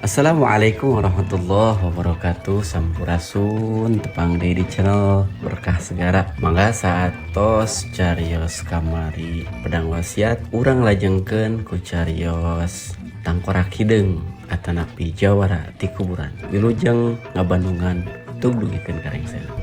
Assalamualaikum warahmatullahi wabarakatuh. Sampurasun tepang deui di channel Berkah Segara. Mangga satos carios kamari pedang wasiat urang lajengkeun ku carios tangkorak hideung atanapi jawara ti kuburan. Wilujeng ngabandungan tug dugikeun karengsena.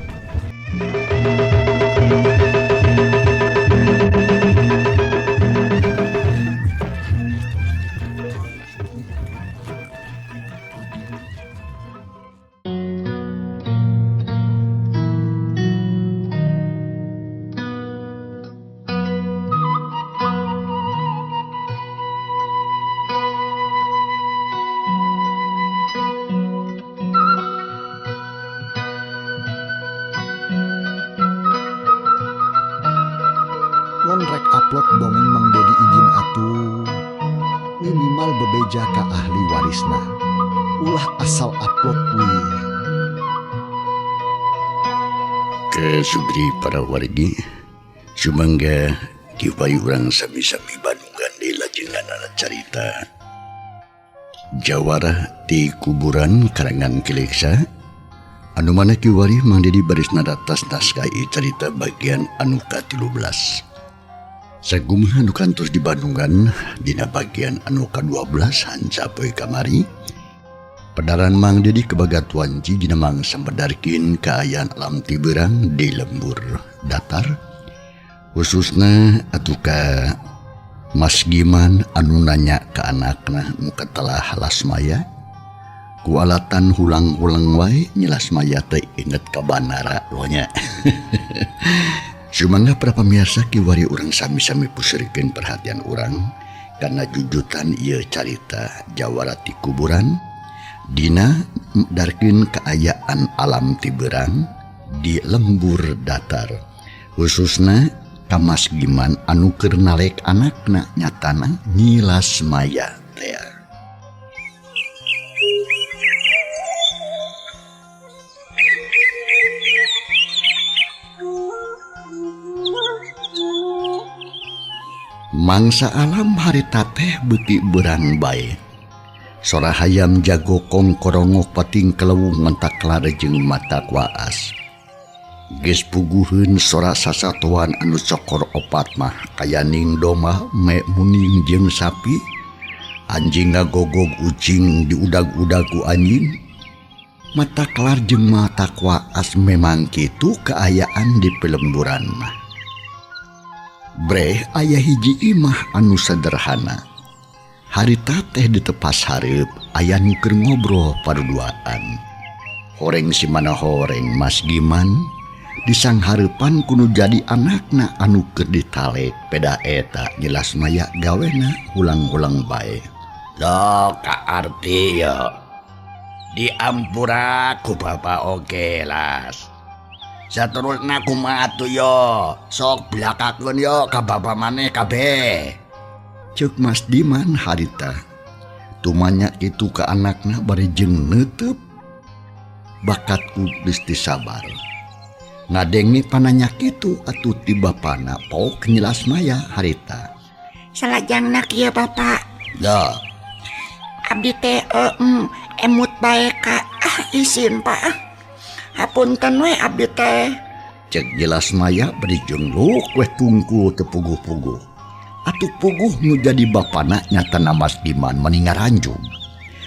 Lon rek upload dongeng Mang Dedi izin atuh minimal bebeja ka ahli warisna ulah asal upload wih. Ke sugri para wargi sumangga kiwai urang sami-sami Bandungan di lajengan carita jawara ti kuburan karangan Kileksa anu mana kiwari Mang Dedi barisna datas naskah carita bagian anu ka-13. Sagumaha anu kantos di Bandungan dina bagian anu ka-12 hancapoe kamari pedaran Mang Dedi kebagatuan dina mang sampedarkeun kaayaan alam ti beurang di lembur datar khususna atuh ka Mas Giman anu nanya ka anakna nu katelah Lasmaya ku alatan hulang-hulang wae nyelasmaya teh inget ka bandara nya. Sumangga para pamirsa kiwari urang sami-sami pusirikeun perhatian urang karena jujutan ieu carita jawara ti kuburan dina darkeun kaayaan alam ti beurang di lembur datar khususna ka Mas Giman anu keur nalek anakna nyatana Nyi Lasmaya teh. Mangsa alam harita teh beuti beurang bae. Sora hayam jago kongkorongok pating kelewung mentak larejeng mata kuaas. Geus puguheun sora sasatoan anu cokor opat mah kayaning domba me muning jeung sapi. Anjing ngagogog ucing diudag-udag ku anjing. Mata kelar jeung mata kuaas memang kitu kaayaan di pelemburan mah. Bre aya hiji imah anu sederhana. Harita teh ditepas hareup aya nu keur ngobrol paduduaan. Horeng si mana horeng Mas Giman disanghareupan kudu jadi anakna anu keur ditalek peda eta Nyi Lasmaya gawena ulang-ulang bae. Lo ka arti yo diampura ku bapa oge Las. Saterusna kumaha atuh yo sok belakakeun yo ka bapa maneh kabeh. Ceuk Mas Diman harita tumanya itu ke anakna bari jeung neuteup bakatku geus teu sabar ngadengi pananya kitu atuh ti bapana pauk Nyi Lasmaya harita. Salajengna kieu Bapak Lo abdi teh emut bae ka isin Pak. Hapunten we abdi teh. Cek Nyi Lasmaya bari jengluk weh tungku teu puguh-puguh. Atuh puguh nu jadi bapana nyatana Mas Giman meni ngaranjung.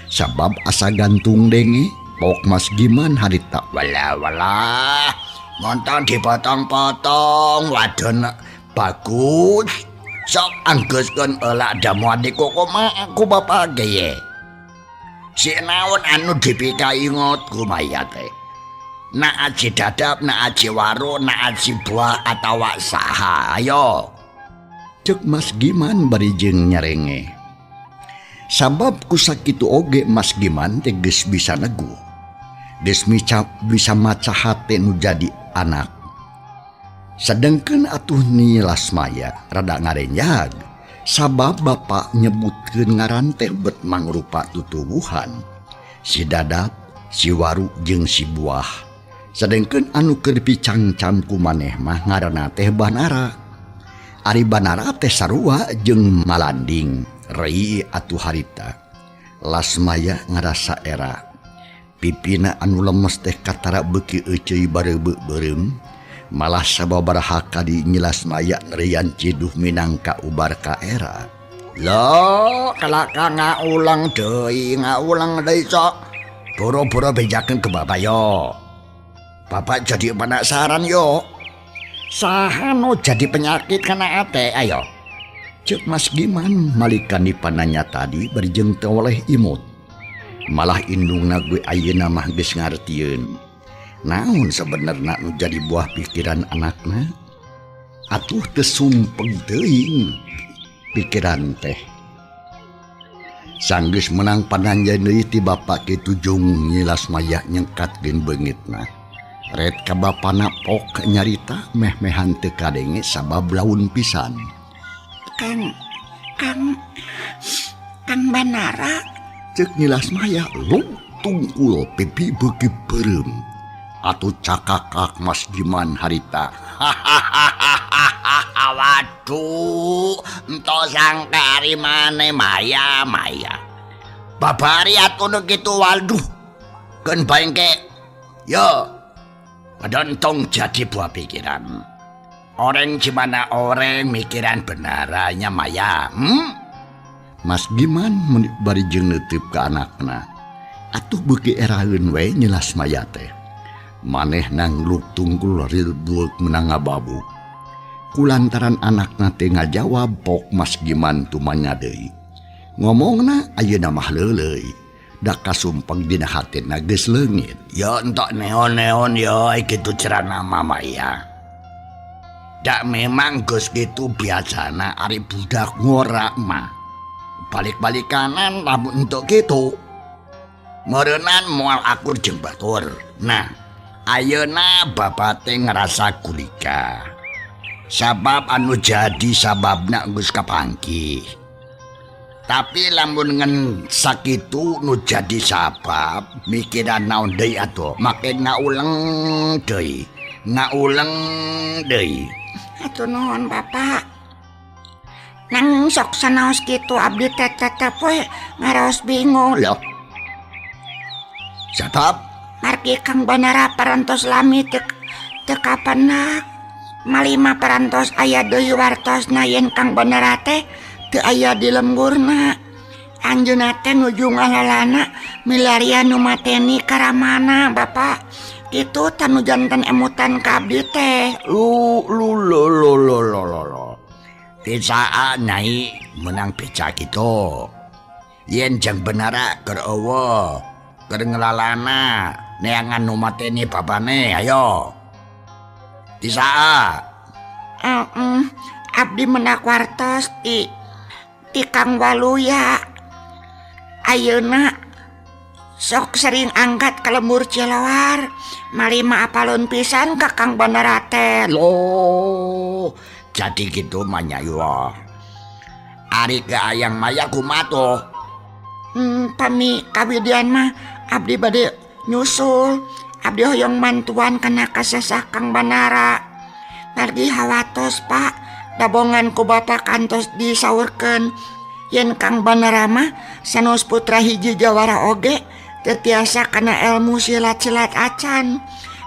Sabab asa gantung denge pok Mas Giman harita. walah monton dipotong-potong wadon bagus. Sok anggeuskeun elak damu adikku mah aku bapak ge ye. Si naon anu dipikai ngot ku mayat teh. Na aji dadap, na aji waro, na aji buah atau saha, ayo. Cek Mas Giman bari jeung nyarenge. Sabab kusakitu oge Mas Giman teh geus bisa neguh. Geus bisa maca hate nu jadi anak. Sedengkeun atuh Nyi Lasmaya rada ngarenjag. Sabab bapak nyebutkeun ngaran teh bet mangrupa tutuwuhan. Si dadap, si waru jeung si buah. Sedengkeun anu keur dipicangcam ku maneh mah ngaranna teh Banara. Ari Banara teh sarua jeung Malanding, rei atuh harita. Lasmaya ngerasa era pipina anu lemes teh katara beki euceuy bareubeu beureum malah sababaraha kadi Lasmaya nerian ciduh minangka ubar ka era. Lo kalaka ngaulang deui sok. Boro-boro bejakeun ke Bapak yo. Bapak jadi penasaran yo. Saha nu jadi penyakit kana ate ayo. Cek Mas Giman malikan dipananya tadi berjeng teu oleh imut. Malah indungna gue ayeuna mah geus ngartieun. Naon sebenarnya nu jadi buah pikiran anakna? Atuh teu sumpeng teuing pikiran teh. Sanggeus menang pananjay deui ti bapak kitu jung Lasmaya nyengkatkeun beungitna. Red ka bapana pok nyarita meh-mehan teu kadenge sabab laun pisan. Kang Banara. Cek Lasmaya tungkul pipi beuki beureum. Atuh cakakak Mas Giman harita. Waduh, entos sangka hari mana Maya. Babari atuh nu kitu waduh. Keun bengke. Yo. Padantong jadi buah pikiran. Orang gimana orang mikiran benaranya Maya. Mas Giman bari jeung neuteub ka anakna. Atuh beuki eraheun we Lasmaya teh. Maneh nangluk tunggul rilbuek menang ngababu. Kulantaran anakna teh ngajawab pok Mas Giman tumanya deui. Ngomongna ayeuna mah leuleuy. Da kasumpeng dina hatina geus leungit. Ya entok neon-neon ya kitu cerana mama ya. Dak memang geus kitu biasana ari budak ngorak mah. Balik-balik kanan lamun entuk kitu. Meureunnan moal akur jeung batur. Nah, ayeuna bapak teh ngerasa gulika. Sabab anu jadi sababna geus kapanggih. Tapi lamun ngen sakitu nu jadi sabab mikiran naon deui atuh make ngauleng deui. Atuh nuhun Bapak. Nang sok sanaos kitu abdi tetep we ngaraos bingung. Loh. Sabab Margi Kang Banara parantos lami teu kapendak. Malima parantos aya deui wartosna yen Kang Banara teh teu aya di lemburna. Anjeunna teh nuju ngalalana milarian nu mateni karamana Bapak. Kitu tanu janten emutan ka abdi teh. Lo. Tisaa nyai menang beca gitu. Yen jang Banara keur eueuh, keur ngelalana neangan nu mateni babane ayo. Tisaa. Abdi menak wartos ti Kang Waluya. Ayeuna sok sering angkat ka lembur Cilawar. Malima apalun pisan ka Kang Banara teh. Loh, jadi gitu manyayu. Ari ke ayang Maya kumato. Pami kawidian mah abdi bade nyusul. Abdi hoyong mantuan kana kasesah Kang Banara. Margi hawatos Pak. Dabongan ku bapak kantos disaurkeun yen Kang Banara mah sanes putra hiji jawara oge teu tiasa kana ilmu silat-silat acan.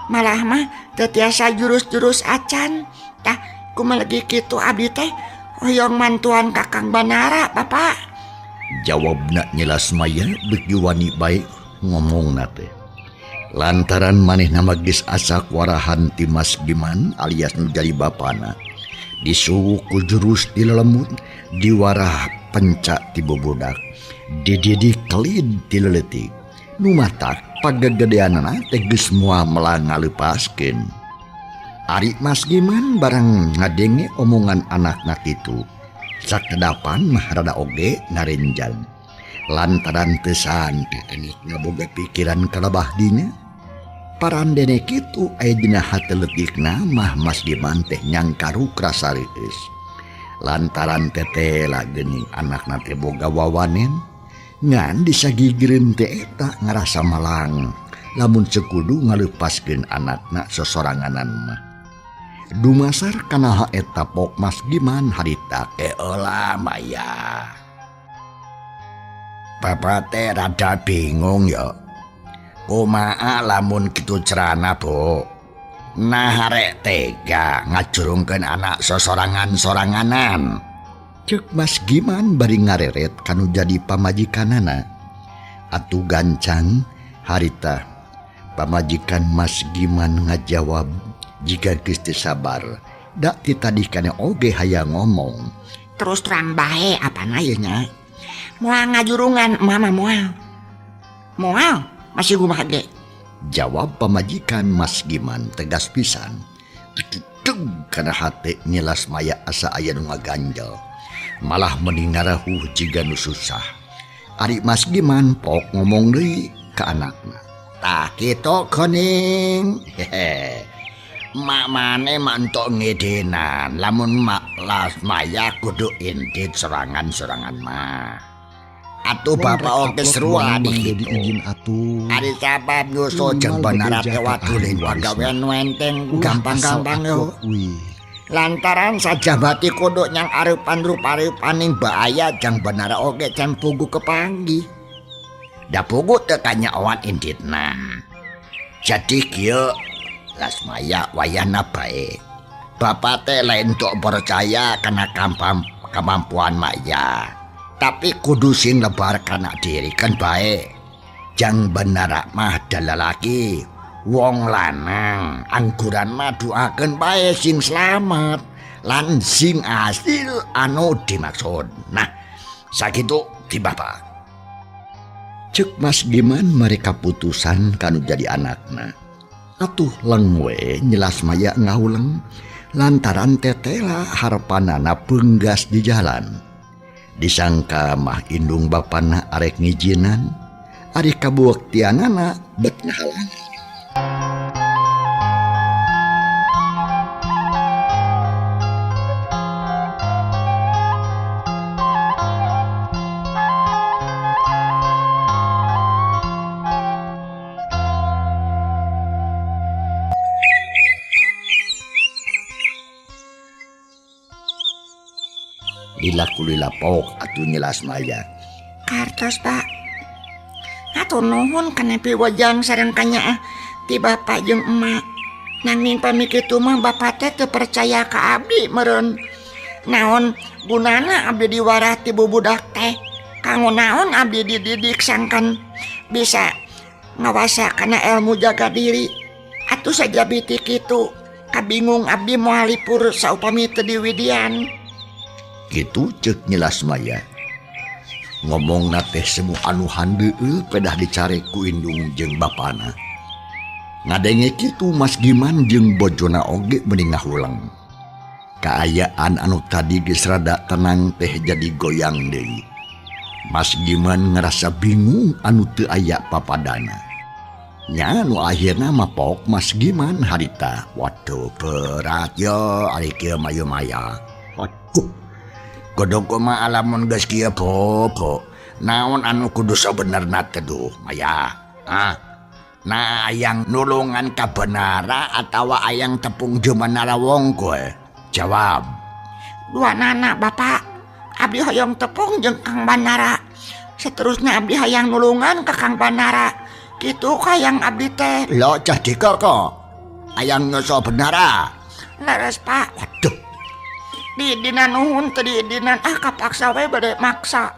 Malah mah teu tiasa jurus-jurus acan. Tah kumalagi kitu abdi teh hoyong mantuan ka Kang Banara Bapak. Jawabna Lasmaya beuki wani bae ngomongna teh. Lantaran manehna geus asa warahan ti Mas Giman alias menjadi bapana. Disuwuk ku jurus di lelemut, diwarah pencak ti bobodak, dididi kelid ti leuletik. Nu matak pagagedeanna teh geus moal melang ngalepaskeun. Ari Mas Giman bareng ngadenge omongan anakna kitu. Sakedapan mah rada oge narenjang. Lantaran teu sante teh ngaboga pikiran kalebah dina. Parandene kitu aya dina hate leutikna mah Mas Giman teh nyangkaruk rasa reueus. Lantaran tetela geuning anakna teh boga wawanen ngan disagigireun teh eta ngarasa malang lamun sekudu ngaleupaskeun anakna sosoranganan mah. Dumasar kana eta pok Mas Giman harita Eulah Maya. Bapak teh rada bingung ya. Kumaha lamun gitu cerana, Bu. Nah arek tega ngajurungkeun anak sosorangan-soranganan. Cek Mas Giman bari ngareret kanu jadi pamajikanana. Atuh gancang harita pamajikan Mas Giman ngajawab jika geus teu sabar. Dak ti tadi kana oge hayang ngomong. Terus terang bae apana ieu nya? Moal ngajurungan mama moal. Moal masih kumaha ge? Jawab pamajikan Mas Giman tegas pisan. Atuh teg kana hate nyelas maya asa aya nu ngaganjel. Malah mending ngarahuh jiga nu susah. Ari Mas Giman pok ngomong deui ka anakna. Tah kitu kuning. Hehe. Mak mane mantok ngedenan. Lamun mak las maya kudu indit sorangan-sorangan mah. Atuh bapak oke seru adi Jadi izin atuh. Ari sabab nyusul jeung bener teh wadulin pagawean wenteng gampang-gampang yo. Lantaran sajabati kudu nyang arepan rupa-rupaning bahaya jang bener oge can pugu kepanggih. Da pugu teu kanyaoan inditna. Jadi kieu lasmaya wayahna bae. Bapak teh lain tok percaya kana kemampuan maya. Tapi kudu sing lebar kana diri kan bae. Jang bener mah dalalaki. Wong lanang angguran mah doakeun bae sing slamet lan sing asil anu dimaksud. Nah, sakitu ti bapak. Cek Mas Giman mereka putusan kanu jadi anakna. Atuh lengwe nyelas maya ngauleng lantaran tetela harapanana peunggas di jalan. Disangka mah indung bapana arek ngijinan, ari kabuektianana bet ngahalang. Lila kulila pok atuh nyelas maya. Kartos Pak. Hatur nuhun kana piwajang sareng kanya ti bapak jeung emak. Nanging pamikitu mah bapak teh teu percaya ka abdi meureun. Naon gunana abdi diwarah ti bubudak teh? Kanggo naon abdi dididik sangkan bisa ngawasa kana ilmu jaga diri. Atuh sajabiti kitu kabingung abdi moal lipur saupami teu diwidian. Gitu cek nyelas maya. Ngomong teh semu anu handeueul pedah dicare ku indung jeung bapana. Ngadenge kitu Mas Giman jeung bojona oge mending ngahuleng. Kaayaan anu tadi geus rada tenang teh jadi goyang deui. Mas Giman ngerasa bingung anu teu aya papadana. Nya anu akhirna mah pok Mas Giman harita. Waduh berat yo ari kieu mayu maya. Waduh. Kudu kumaha lamun geus kieu bobo. Naon anu kudu sabenerna teh duh maya? Nah ayang nulungan ka benara atawa ayang tepung jumanara wong kowe? Jawab. Duanana bapak. Abdi hoyong tepung jeung Kang Banara. Seterusnya abdi hayang nulungan ka Kang Banara. Kitu kayang abdi teh. Lo jadi kok ayang nyusul benara. Leres Pak. Waduh. Di dina nuhun teu di dinan kapaksa we bade maksa.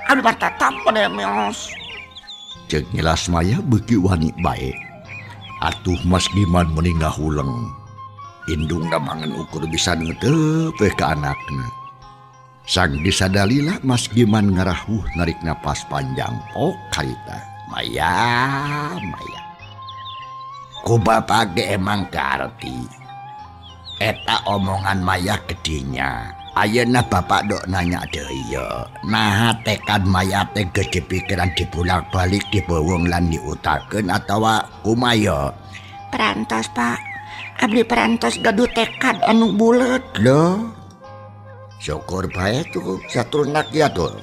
Abdi mah tatam bade meos. Cek nyelas maya beuki wani bae. Atuh Mas Giman mending ngahuleng. Indung damangan ukur bisa ngeteup ka anakna. Sang disadalila Mas Giman ngarahuh narik napas panjang. Oh karita. Maya. Ku bapak ge emang karti. Eta omongan maya gedinya. Ayeuna bapak dok nanya deui ya. Nah tekad maya teh geus dipikiran dibulak-balik dibeuweung lan diutakeun atawa kumaha? Perantos Pak. Abdi perantos gaduh tekad anu bulet. Loh. Syukur bae tuh saturna kieu tuh.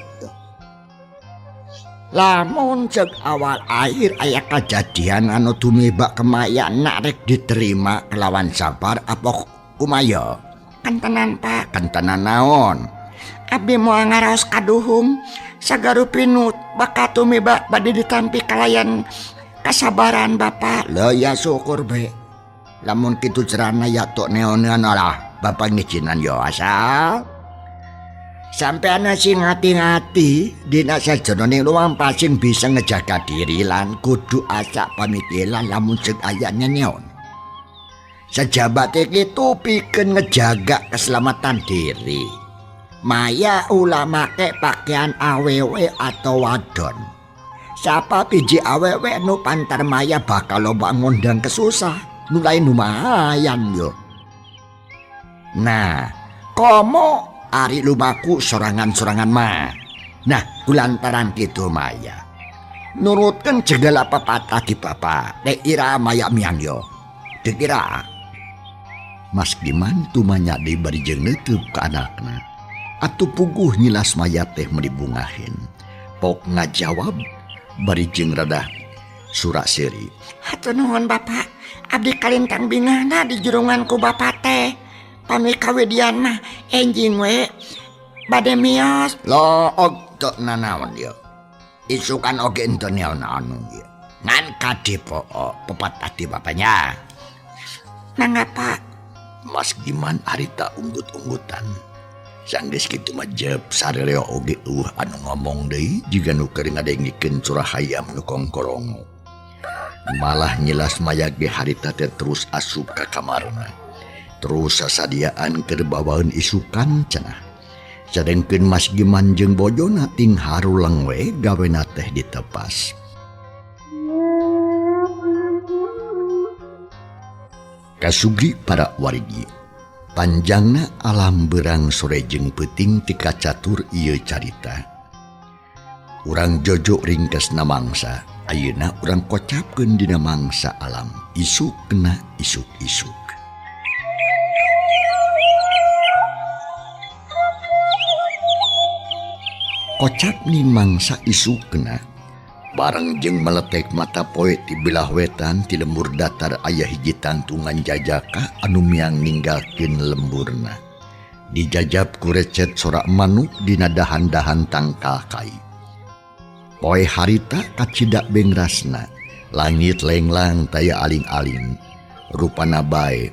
Lamun cek awal akhir aya kejadian anu tumibak kemaya nak rek diterima kelawan sabar apa kumaya? Kantenan Pak. Kantenan naon? abdi moal ngaraos kaduhung sagarupinut bakal tumiba bade ditampi kalayan kasabaran Bapak. Lah ya syukur be. Lamun kitu cerana ya tok neonean lah Bapak ngijinan yo asal. Sampeyan sing ngati-ngati dina sajenone lumampah sing bisa ngejaga diri lan kudu acak pamikiran lamun sing ayane neon. Sejabat iki pikeun ngejaga keselamatan diri. Maya ulama ke pakaian awewe atau wadon. Siapa biji awewe nu pantar maya bakal loba ngundang kesusah. Nulai lumayan yo. Nah, komo ari lumaku sorangan-sorangan mah. Nah, kulantaran gitu maya. Nurutkan segala pepatah di Bapak. Dek ira maya miang yo. Dek ira. Mas Giman tumanya diberi jeung neuteub ka anakna. Atuh puguh nyilas maya teh melibungahin. Pok ngajawab bari jeung rada surak seuri. Hatur nuhun Bapak, abdi kalintang bingana di jurungan ku Bapak teh. Pami kawidian mah enjing we bade mios. Lo og tok nanaon yo. Isukan oge ento naon yo. Ngan kade po pepatah di bapaknya. Mangga Pak. Mas Giman harita unggut-unggutan. Sanggeus kitu mah jeb sareleo oge anu ngomong deui jiga nu keur ngadengikeun curah hayam nu kongkorongo. Malah nyilas maya ge harita teh terus asup ka kamarna. Terus sasadiaan keur bawaeun isukan cenah. Sadengkeun Mas Giman jeung bojona ting haruleng we gawena teh ditepas. Kasugri para wargi. Panjangna alam berang sore jeung peuting ti kacatur ieu carita. Urang jojo ringkesna mangsa, ayeuna urang kocapkeun dina mangsa alam, isuk kena isuk-isuk. Kocap ni mangsa isuk kena, bareng jeung meletek mata poe ti belah wetan ti lembur datar aya hiji tantungan jajaka anu miang ninggalkeun lemburna. Dijajab ku recet sorak manuk dina dahan-dahan tangkal kai. Poe harita kacidak bengrasna, langit lenglang taya aling-aling, rupana bae.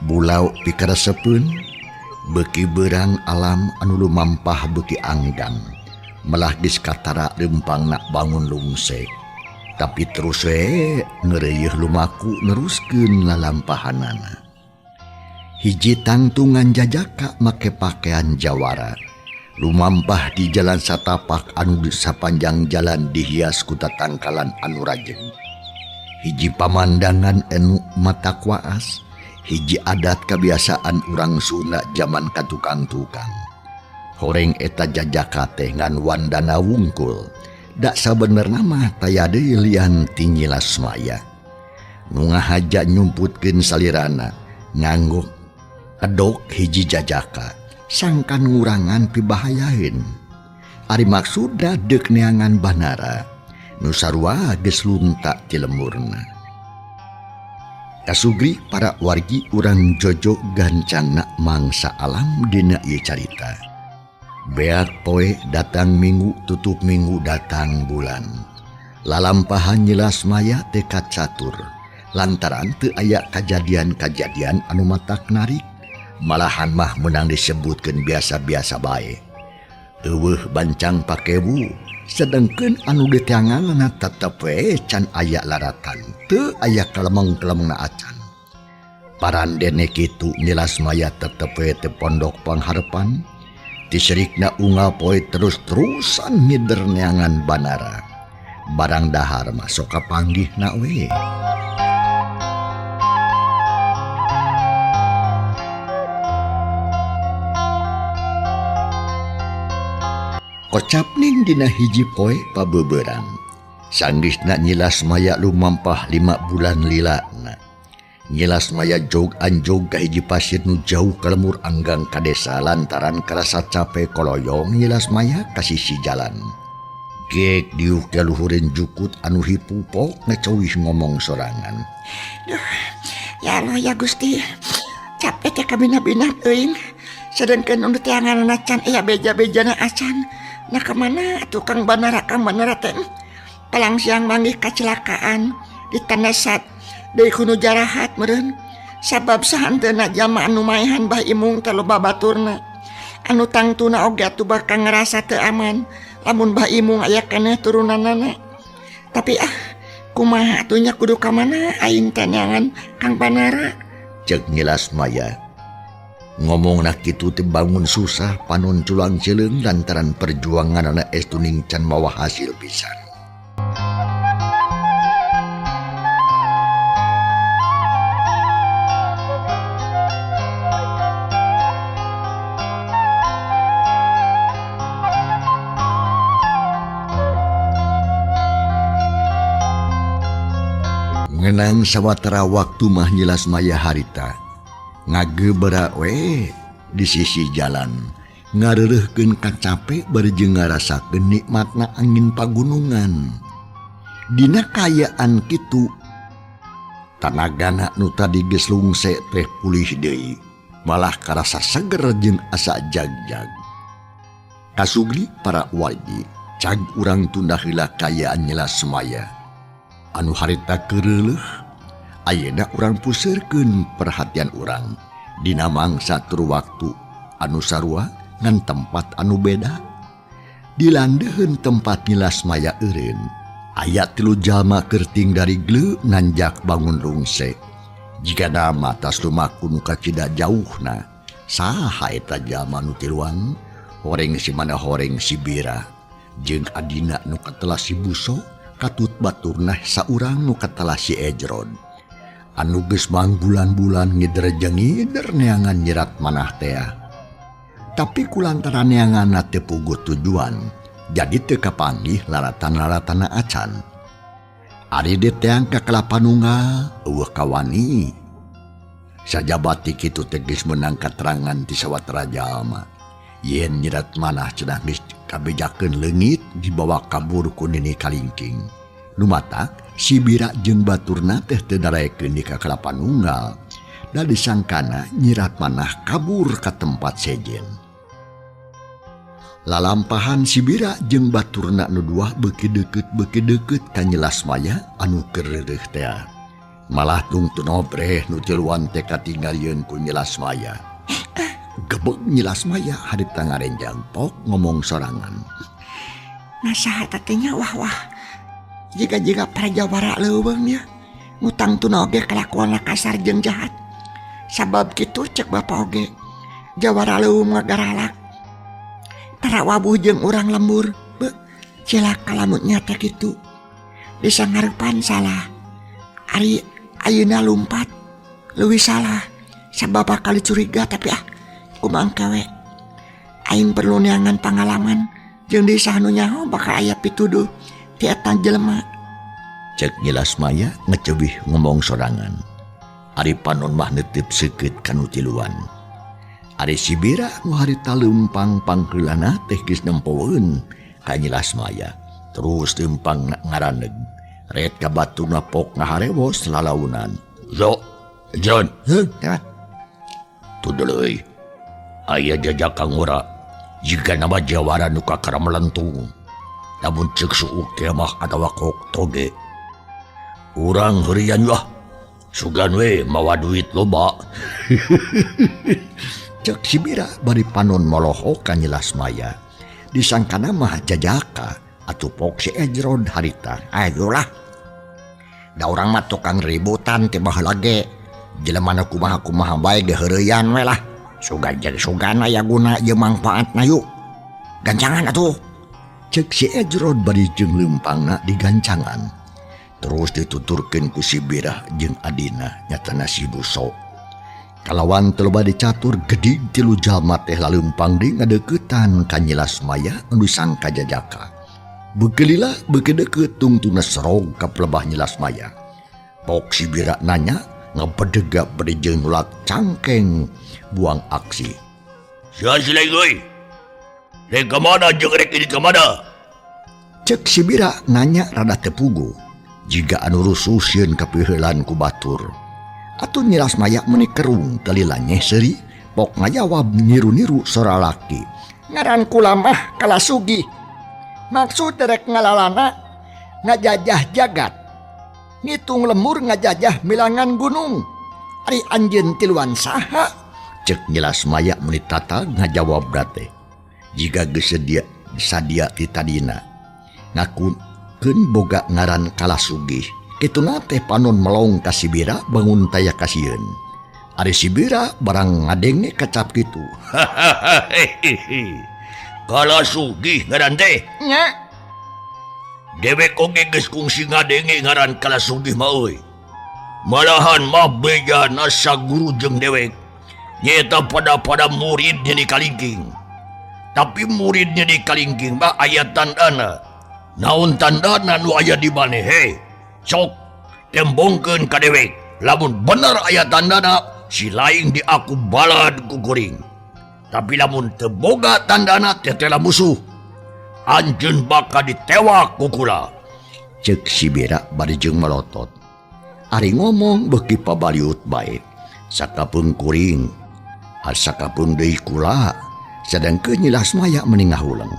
Bulau pikaresepeun, beuki beurang alam anu lumampah beuki anggang. Melah geus katara rempangna bangun lungsek. Tapi terus we ngeureueuh lumaku neruskeun lalampahanana. Hiji tangtungan jajaka make pakaian jawara. Lumampah di jalan satapak anu sapanjang jalan dihias ku tatangkalan anu rajeng. Hiji pamandangan anu mata kuaas, hiji adat kebiasaan urang Sunda zaman katukang-tukang. Horeng eta jajaka teh ngan wandana wungkul, dak sabenerna mah taya deui lian ti nyilas maya. Nu ngahaja nyumputkeun salirana nganggo kedok hiji jajaka, sangkan ngurangan pibahayaeun. Ari maksudna deuk neangan banara, nu sarua geus luntak ti lemurna. Kasugri para wargi urang jojo gancangna mangsa alam dina ieu carita. Beak poe datang minggu tutup minggu datang bulan. Lalampahan nyilas maya tekad catur. Lantaran teu aya kajadian-kajadian anu matak narik. Malahan mah menang disebutkeun biasa-biasa bae. Eueuh bancang pakebu, sedengkeun anu diteanganna tetep we can aya laratan. Teu aya kelemeng-kelemengna acan. Parandene kitu nyilas maya tetep we teu pondok pangharepan. Tisirikna unggal poe terus-terusan ngider neangan banara. Barang dahar masuk kapanggihna we. Kocap ning dina hiji poe pabeberan. Sanggeusna nyilas maya lumampah 5 bulan lilana. Nyilas maya jog anjog ka hiji pasir nu jauh ka lemur anggang ka desa lantaran karasa capek koloyong nyilas maya ka sisi jalan. Gek diuk jaluhureun jukut anu hipupok ngecowih ngomong sorangan. Duh, ya Allah ya Gusti, capek teh kabina-bina teuing. sedangkan untuk tiangan nacan iya beja-bejana acan. Nah kemana tukang banara teh palang siang manggih kecelakaan di tanah sat dari kuno jarahat meren sabab sahantena jama anu maehan bah imung telu babaturna anu tangtuna oge atuh bakal ngerasa teu aman lamun bah imung aya keneh turunanana. Tapi kumaha atunya kudu ka mana aing teh neangan Kang Banara. Cek Nyilas Maya. Ngomongna kitu teh bangun susah panon culang celeung lantaran perjuangan anak estuning can mawa hasil pisan. Ngenang sawatara waktu mah Nyilas Maya harita ngagebera we di sisi jalan ngareureuhkeun kacape bari jeung ngarasakeun nikmatna angin pagunungan. Dina kayaan kitu tanagana nu tadi geus lungse teh pulih deui malah karasa seger jeung asa jagjag. Kasugli para wali cag urang tunda heula kayaan Nyilas Maya anu harita keureuh. Ayeuna urang puseurkeun perhatian urang dina mangsa tur waktu anu sarua ngan tempat anu beda. Dilandeuheun tempat Nyilas Maya eureun aya 3 jalma keur ting dari gleu nanjak bangun rungse. Jigana matas lumaku nu kacida jauhna saha eta jalma nu tiluan? Horeng si mana horeng si Bira jeung adina nu katelah si Buso katut baturna saurang nu katelah si Ejron anu geus mangbulan-bulan ngider neangan nyerat manah teh. Tapi kulantaran neangan teu puguh tujuan jadi teu kapanggih laratan-laratana acan. Ari deteang ka Kelapa Nunggal eueuh kawani. Sajabati kitu teh geus meunang katerangan ti sawatara jalma. Yen nyerat manah cenah geus kabejakeun leungit dibawa kabur ku Nini Kalingking. Lumatak si Bira jeung baturna teh teu daraekeun di ka Kelapa Nunggal da disangkana nyirat manah kabur ka tempat sejen. Lalampahan si Bira jeung baturna nu duah beuki deukeut ka Nyilas Maya anu keureuh teh. Malah tungtun obreh nu tiluan teh katinggalieun ku Nyilas Maya. Gebeg Nyilas Maya harita ngarenjang pok ngomong sorangan. Nasaha tatenya wah jika prajawara leuweung ya ngutang tuna oge kelakuan kasar jeung jahat. Sabab kitu cek bapa oge jawara leuweung ngagaralak tara wabuh jeung urang lembur cilaka lamun nyata kitu bisa ngarepan salah ari ayeuna lumpat leuwih salah sabab kali curiga. Tapi kumangkawe aing perlu neangan pangalaman jeung disah nu nyaho bakal aya pituduh ti eta jelema. Cek Nyilas Maya ngecebih ngomong sorangan. Ari panon mah neuteup seukeut kanu tiluan. Ari si Bira nu harita leumpang pangkeulana teh geus nempoeun ka Nyilas Maya. Terus leumpang ngaraneg. Ret ka baturna pok ngaharewos lalaunan. Zo, John. Tu deuleuy. Aya jajakang ora jika nama jawara nu kakara melentung. Namun cek suuk mah atawa kok toge. Urang herian lah. Sugan we mawa duit loba. Cek si Bira bari panon moloho ka Nyilas Maya. Disangkana mah jajaka atuh pok si Ejron harita. Ayolah. Da urang mah tukang ributan teh baheula ge. Jelema na kumaha bae ge heureyan we lah. Sugan aya guna jeung mangpaatna yuk. Gancangan atuh. Cek si Ejron bari jeung leumpangna digancangan. Terus dituturkeun ku si Bira jeung adina nyatana si Buso. Kalawan teu loba dicatur gedig 3 jalma teh laleumpang deui ngadeuketan ka Nyilas Maya anu disangka jajaka. Begelila beuki deukeut tungtuna serog ka pelebah Nyilas Maya. Pok si Bira nanya ngabedegap bari jeung nulak cangkeng buang aksi. Sia sileng euy. Rek ka mana jeung rek ini ka mana? Cek si Bira nanya rada teu puguh. Jiga anu rusuh sieun kapiheulan ku batur. Atuh Nyilas Maya meuni kerung kalilanya seuri pok ngajawab niru-niru sora laki. Ngaran kula mah Kalasugi. Maksud derek ngalalana ngajajah jagat. Ngitung lemur ngajajah milangan gunung. Ari anjeun tiluan saha? Cek nyelas maya menit tata ngajawab brate. Jika geus sadia ti tadina. Ngakukeun boga ngaran Kalasugi. Kituna teh panon melong ka Sibira bangun taya kasieun. Ari Sibira barang ngadenge kacap kitu. Kalasugi ngaran teh. Nya, Dewek oge geus kungsi ngadenge ngaran Kalasugi mah euy. Malahan mah beja nasa guru jeung dewek. Nyeta pada muridnya di Kalingking. Tapi muridnya di Kalingking mah aya tandana. Naon tandana nu aya di maneh he? Sok tembongkeun ka dewek. Lamun bener aya tandana, si laing di aku balad ku kuring. Tapi lamun teu boga tandana tetela musuh. Anjeun bakal ditewak ku kula. Cek Sibira bari jeung melotot. Ari ngomong beuki pabaliut bae. Sakapeung kuring, sakapeung deui kula. Sedengkeun nyilas maya meningah ulang.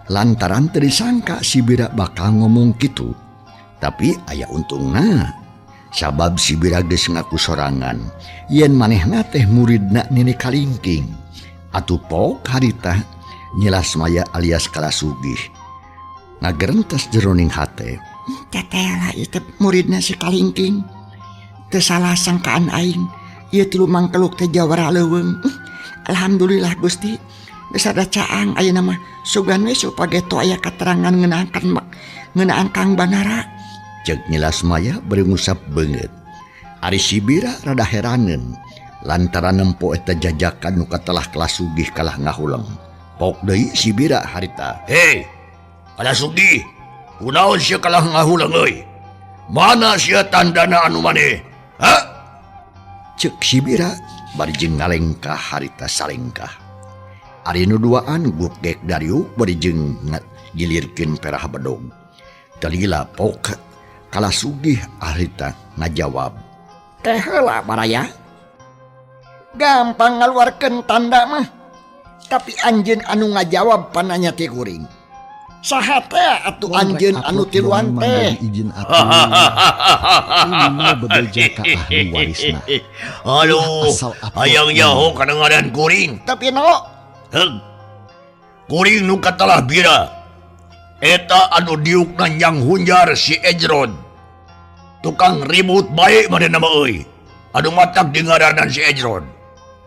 Lantaran teu disangka Sibira bakal ngomong kitu. Tapi aya untungna. Sabab Sibira geus ngaku sorangan yen manehna teh muridna Nini Kalingking. Atuh pok harita nyilas maya alias Kalasugi ngagerentas jeroning hate. teteh itu muridna si Kalingking. Teu salah sangkaan aing. Ieu tilu mangkeluk teh jawara leuweung. Alhamdulillah Gusti. Geus ada caang ayeuna mah sugan we supageto aya katerangan ngeunaan Kang Banara. Cek nyilas maya beri ngusap beungeut. Ari Sibira rada heraneun lantaran nempo eta jajakan nu katelah Kalasugi kalah ngahuleng. Pok deui Sibira harita. Hei, Kalasugi, kunaon sia kalah ngahuleng euy? Mana sia tandana anu maneh? Ha? Cek Sibira bari jeung ngalengkah harita salengkah. Ari nu duaan gukgek Dariuk bari jeung ngilirkeun perah bedog. Dalila pok Kalasugi harita ngajawab. Teh heula baraya. Gampang ngaluarkeun tanda mah. Tapi anjeun anu ngajawab pananya ti kuring. Saha teh atuh anjeun anu tiluan teh? Izin atuh. Ini bebeja ka ahli warisna. Aduh, hayang nyaho kadengaran kuring. Tapi no, Kuring nu katelah bira. Eta anu diukna Nyang Hunjar si Ejron. Tukang ribut bae manehna mah euy. Anu matak dengaranan si Ejron.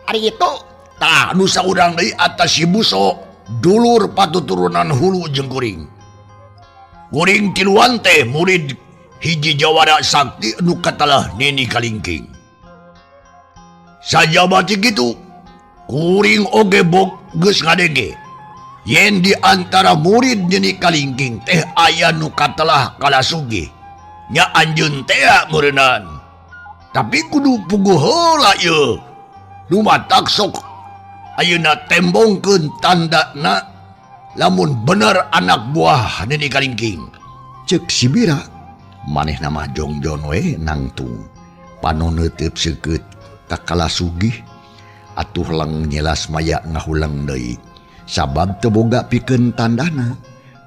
ari itu Tah nu saurang deui atas si Buso, dulur patuturunan hulu jeung kuring. Kuring tiluan teh murid hiji jawara sakti anu katelah Nini Kalingking. Sajabati kitu, kuring oge geus ngadenge. Yen di antara murid Nini Kalingking teh aya nu katelah Kalasugi. Nya anjeun teh meureunnan. Tapi kudu puguh heula ieu. Nu matak sok ayeuna tembongkeun tandana lamun bener anak buah Nini Kalingking. Cek Sibira manehna mah jongjon we nangtung. Panon neuteub seukeut ka Kalasugi. Atuh leng nyelas maya ngahulang deui. Sabab teu boga pikeun tandana.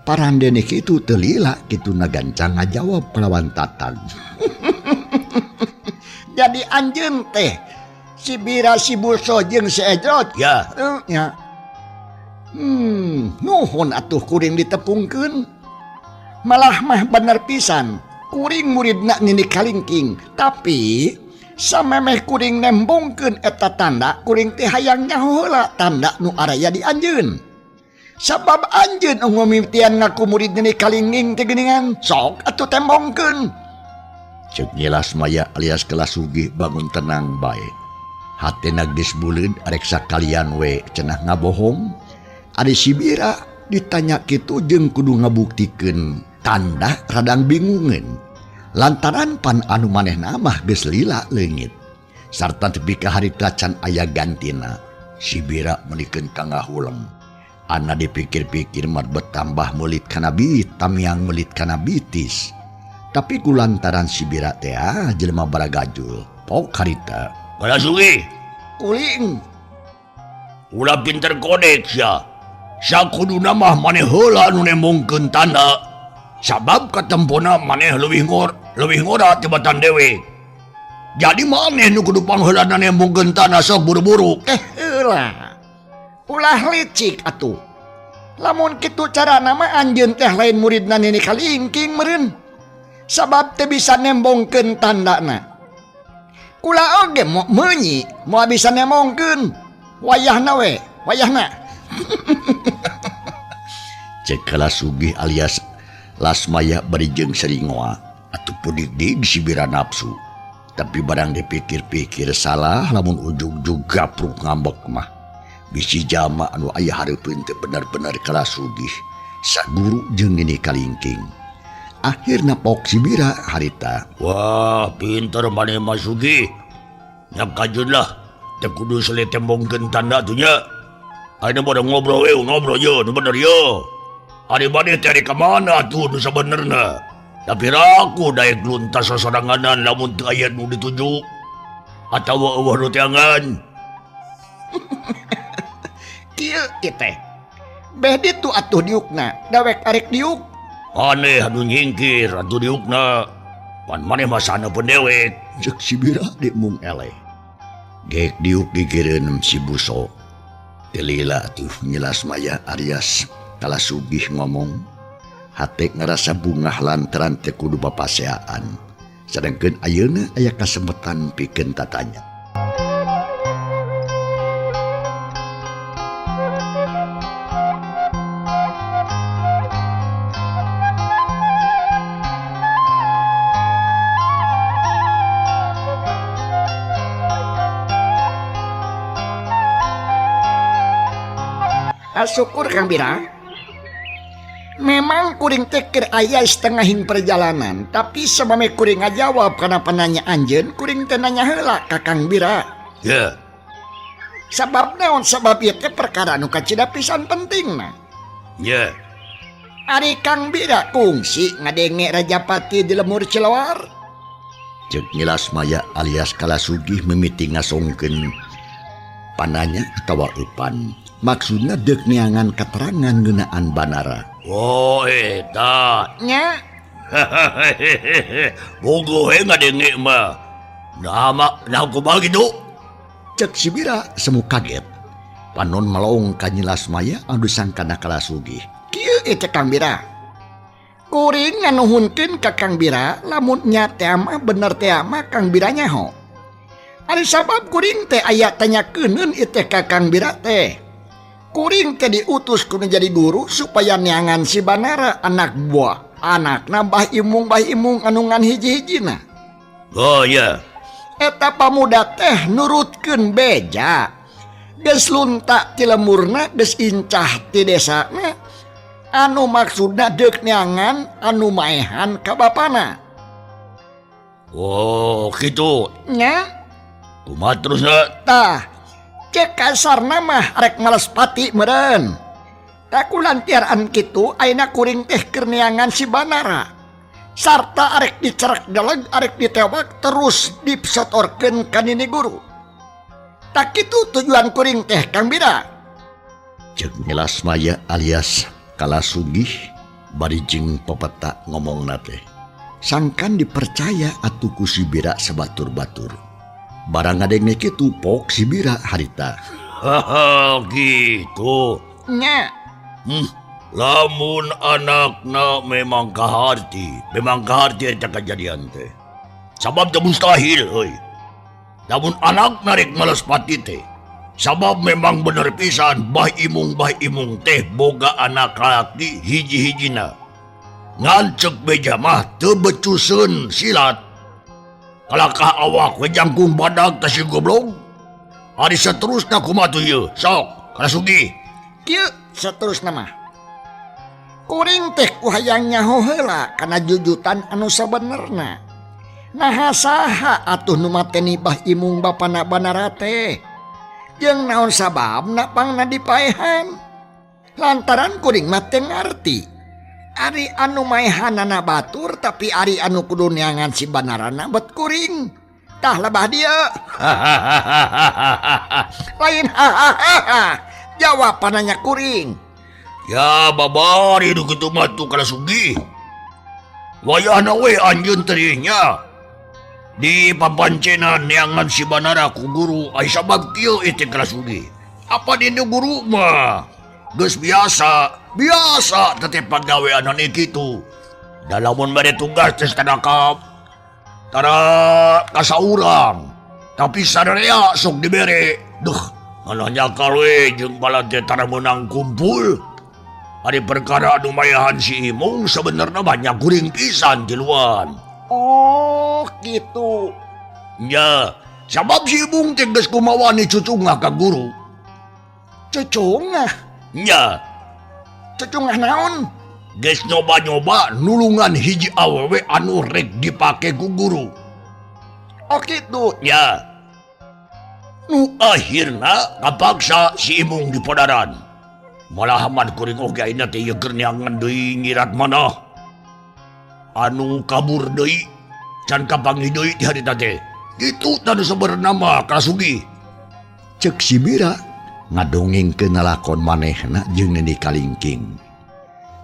Parandene kitu teu lila kitu nagancang ngajawab lawan tatag. jadi anjeun teh Sibira si Buso jeung si Ejrot. Ya, Ya. Nuhun atuh kuring ditepungkeun. Malah mah bener pisan. Kuring muridna Nini Kalingking. Tapi samemeh kuring nembongkeun eta tanda, kuring teh hayang nyaho heula tanda nu araya di anjeun. Sabab anjeun ngomimitian ngaku murid Nini Kalingking teh geuningan. Sok atuh tembongkeun. cek nyelas maya alias Kalasugi bangun tenang bae. Hatena geus buleud arek sakalian we cenah ngabohong. Ari Sibira ditanya kitu jeung kudu ngabuktikeun tanda radang bingungeun. Lantaran pan anu manehna mah geus lila leungit. Sarta tepi ka harita can aya gantina. Sibira melikeun ka ngahuleng. Ana dipikir-pikir mah betambah meulit kana bit, tamiang meulit kana bitis. Tapi kulantaran Sibira teh jelema baragajul. Pok harita. Kalasugi, Kuling. Ulah pinter kodek ya. Sakuduna mah maneh heula anu nemongkeun tanda. Sabab katempona maneh leuwih ngora tibatan dewe. Jadi maneh nu kudu pangheulana nemongkeun tanda sok buru-buru. Heula. Ulah licik atuh. Lamun kitu carana mah anjeun teh lain muridna Nini Kalingking meureun. Sabab teu bisa nembongkeun tandana. Kula oge meunyi moal bisa nembongkeun. Wayahna. Cek Kalasugih alias Lasmaya bari jeung Seringoa atuh pudik-dik sibira nafsu. Tapi barang dipikir-pikir salah lamun ujug-ujug gapruk ngambek mah. Bisi jama anu aya hareupeun teh bener-bener Kalasugih saguru jeung Nini Kalingking. Akhirna pok sibira harita. Wah, pinter maneh mah Sugih. Nya kajun lah. Teu kudu sele tembongkeun tanda tuh nya. Ayeuna pada ngobrol ye, nu bener ye. Ari maneh teh ka mana tuh nu sabenerna. Tapi raku daek luntas sasoranganan lamun teu aya nu dituju. Atawa eueuh nu teangan. Kieu teh. Beh ditu atuh diukna, dawek arek diuk. Aneh anu nyingkir atuh diukna. Pan maneh mah sana pendewek. Cek sibira dek mung eleh. Gek diuk gigireun si Buso. Telila tuh nyelas maya Arias Kalasugih ngomong. Hate ngerasa bungah lantaran teu kudu bapaseaan. Sedangkeun ayeuna aya kasempetan pikeun tatanya. Syukur Kang Bira. Memang kuring teh keur aya setengahing perjalanan, tapi sabame kuring ngajawab kana penanya anjeun, kuring teh nanya heula ka Kang Bira. Ya. Sabab naon? Sabab ieu teh perkara nu kacida pisan pentingna. Ya. Ari Kang Bira kungsi ngadenge Rajapati di lemur Cilawar. Cek nyelas maya alias Kalasugih mimiti ngasongkeun pananya atawa eupan. Maksudnya dek neangan keterangan ngeunaan Banara. Oh eta. Nya. Bogo he ngadenge mah. Nah kumaha kitu? Cek sibira semu kaget. Panon melong ka nyelas maya anu sangkana Kalasugih. Kieu teh Kang Bira. Kuring nganuhunkeun ka Kang Bira lamun nya teh mah bener teh mah Kang Bira nyaho. Ari sabab kuring teh aya tanyakeunun ieu teh ka Kang Bira teh. Kuring teh diutus kudu jadi guru supaya neangan si Banara anak buah. Anakna Mbah Imung anu ngan hiji-hijina. Oh ya. Eta pamuda teh nurutkeun beja. Geus lunta ti lemurna, geus incah ti desana. Anu maksudna deuk neangan anu maehan ka bapana. Oh kitu. Nya. Kumaha terusna? Tah. Cek kasarna mah arek males pati meureun. Kakulantiaraan kitu ayeuna kuring teh keur neangan si Banara. Sarta arek dicerek daleg, arek ditewak terus dipesotorkeun ka nini guru. Tak kitu tujuan kuring teh Kang Bira. Cek nyelas maya alias Kalasugih bari jeung pepeta ngomongna teh. Sangkan dipercaya atuh ku si Bira sabatur-batur. Barang ngadenge kitu pok si Bira harita. Haha gitu. Nya. Lamun anakna memang kaharti eta kejadian teh. Sabab teh mustahil euy. Lamun anakna rek males pati teh. Sabab memang bener pisan Mbah Imung teh boga anak laki hiji-hijina. Ngancek beja mah teu becuseun silat. Kalakah awak we jangkung badag teh si goblok. Ari saterusna kumaha tuh ieu? Sok, Kalasugih. Kieu saterusna mah. Kuring teh ku hayang nyaho heula kana jujutan anu sabenerna. Naha saha atuh nu mateni Mbah Imung bapana Banara teh? Jeung naon sababna pangna dipaehan? Lantaran kuring mah teu ngarti. Ari anu maehanana batur tapi ari anu kudu neangan si Banarana bet kuring. Tah lebah dia. Lain hahaha. Jawab pananya kuring. Ya babari nu kitu mah tu kala sugi. Wayahna we anjeun terinya. Di papancenan neangan si Banara ku guru ai sabab kieu iti kala sugi. Apa di guru mah? Geus biasa tetep pagawean anu kitu. Da lamun bade tugas tes tara kasaurang. Tapi sadarea sok dibere. Duh, anu nyakal we jeung bala teh tara meunang kumpul. Ari perkara anu mayahan si Imung sebenarnya banyak kuring pisan di luar. Oh, gitu. Ya, sabab si Imung teh geus kumawani cucungah ka guru. Cucungah. Ya, Cucungah naon? geus nyoba-nyoba nulungan hiji awewe anu rek dipake ku guru. Oh gitu. Ya, nu akhirna kapaksa si Imung di podaran. Malah aman kuring oge ayeuna teh ieu keur neangan deui nyirat manah. Anu kabur deui can kapanggih deui ti harita teh. Kitu tanu sabenerna mah Kasugi. Cek si Bira ngadongengkeun lalakon manehna jeung Nini Kalingking.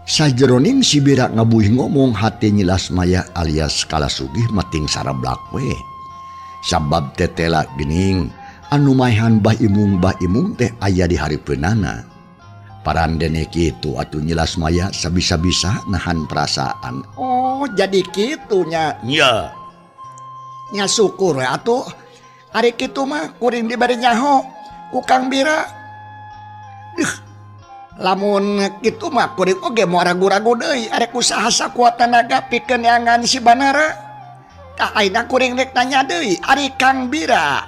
Sajeroning si Bira ngabuih ngomong hati Nyi Lasmaya alias Kalasugih mating sarablak we. Sabab tetela geuning anu maehan Mbah Imung teh aya di haripeunana. Parandene kitu atuh Nyi Lasmaya sabisa-bisa nahan perasaan. Oh, jadi kitunya. Ya, Nya syukur we atuh. Ari kitu mah kuring dibari nyaho ku Kang Bira. Lamun kitu mah kuring oge moal ragu-ragu deui arek usaha sakuat tenaga pikeun neangan si Banara. Tah ayeuna kuring rek tanya deui ari Kang Bira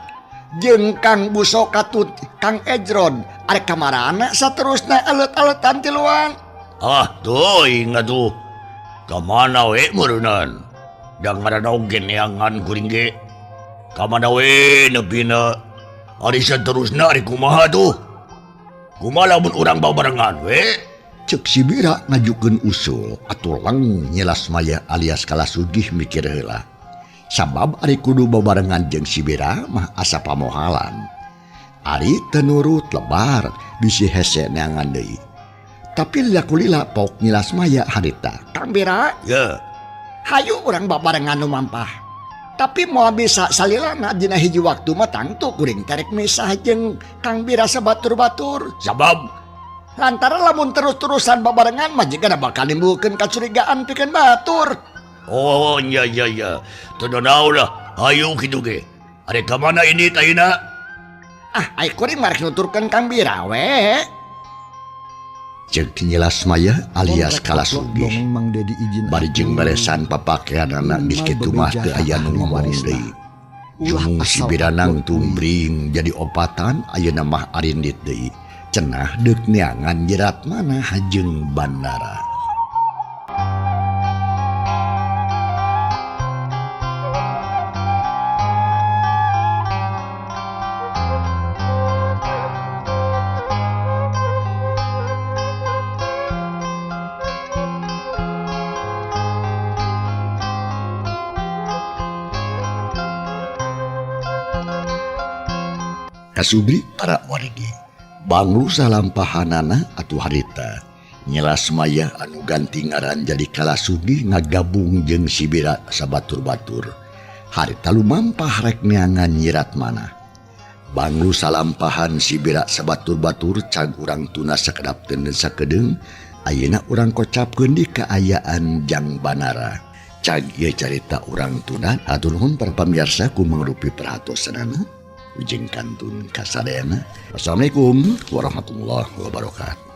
jeung Kang Buso Katut Kang Ejron arek kamarana saterusna alut-alutan ti luang. tuh ingat tuh. Kamana we meureunnan? Da ngaranna oge neangan kuring ge. Kamana we nepina? Ari saterusna ari kumaha tuh? Kumaha lamun urang babarengan we? Cek si Bira ngajukeun usul atuh leng Nyi Lasmaya alias Kalasugih mikir heula. Sabab ari kudu babarengan jeung si Bira mah asa pamohalan. Ari teu nurut lebar bisi hese neangan deui. Tapi lila-kulila pok Nyi Lasmaya harita. Kang Bira, Ya, hayu urang babarengan nu mampah. Tapi moal bisa salilana dina hiji waktu mah tangtu kuring terek misah jeung Kang Bira sabatur-batur. sabab Lantaran lamun terus-terusan babarengan mah jigana bakal nimbulkeun kacurigaan pikeun batur. oh ya. Teu naon lah, hayu kitu ge. Ari ka mana ini tayina? Ai kuring marek nuturkeun Kang Bira we. Cek Nyi Lasmaya alias Kalasugih. Dongeng Mang Dedi izin Bari jeung beresan papakeanana geus kitu mah teu aya nu ngomong deui. Jung si Biranang tumbring jadi opatan ayeuna mah arindit deui. Cenah deuk neangan jerat mana jeung Banara. Kasubri para wargi banglu salampahanana atuh harita Nyi Lasmaya anu ganti ngaran jadi Kalasugih ngagabung jeung si Bira sabatur-batur. Harita lumampah rek neangan nyirat mana. Banglu salampahan si Bira sabatur-batur cag urang tuna sakedap teu sakedeung ayeuna urang kocapkeun di kaayaan Jang Banara. Cag ieu carita urang tuna atur nuhun para pamirsa ku mangrupi perhatosanana. Ujing kantun kasadayana. Assalamualaikum warahmatullahi wabarakatuh.